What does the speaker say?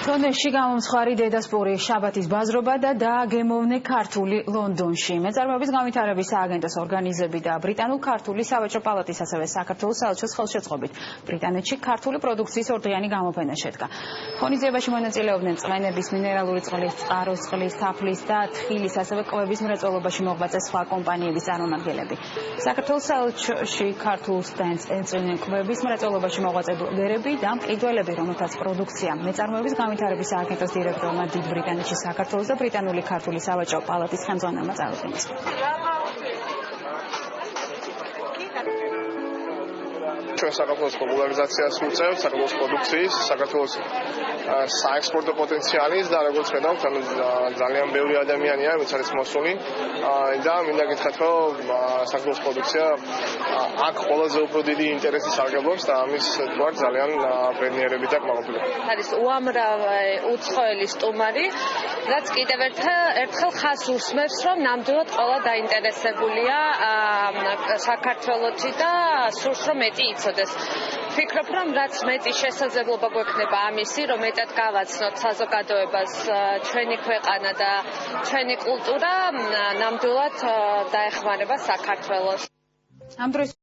თონეში გამომცხარი დედასპური შაბათის ბაზრობა და დააგემოვნე ქართული ლონდონში. მეწარმეობის განვითარების სააგენტოს ორგანიზები და ბრიტანულ-ქართული სავაჭრო პალატის ასევე საქართველოს საელჩოს ხელშეწყობით ბრიტანეთში ქართული პროდუქციის ორდღიანი გამოფენა შედგა. ღონისძიებაში მონაწილეობდნენ წყლენების, მინერალური წყლის, წყაროს წყლის, თაფლის და თხილის, ასევე კვების მრეწველობაში მოღვაწე სხვა კომპანიების წარმომადგენლები. საქართველოს საელჩოში ქართულს დაეწევნენ კვების მრეწველობაში მოღვაწე ბლოგერები და მყიდველები, რომელთაც პროდუქცია მეწარმეობის განვითარების სააგენტოს დირექტორმა დიდ ბრიტანეთში საქართველოს და ბრიტანული ქართული სავაჭრო პალატის ხელმძღვანელმა წარუდგინეს. ჩვენ საქართველოს პოპულარიზაციას ვუწევთ, საქართველოს პროდუქციის, საქართველოს საექსპორტო პოტენციალის და როგორც ხედავთ, ძალიან ბევრი ადამიანია, ვინც არის მოსული და მინდა გითხრათ, რომ საქართველოს პროდუქცია აქ ყველაზე უფრო დიდი ინტერესი სარგებლობს და ამის თქვათ ძალიან ბედნიერები და კმაყოფილება. არის უამრავი უცხოელი სტუმარი, რაც კიდევ ერთხელ ხაზს უსმევს, რომ ნამდვილად ყველა დაინტერესებულია საქართველოში და სურს რომ მეტი იცოდეს. ვფიქრობ, რომ რაც მეტი შესაძლებლობა გვექნება ამისი, რომ მეტად გავაცნოთ საზოგადოებას ჩვენი ქვეყანა და ჩვენი კულტურა, ნამდვილად დაეხმარება საქართველოს. ამ დროს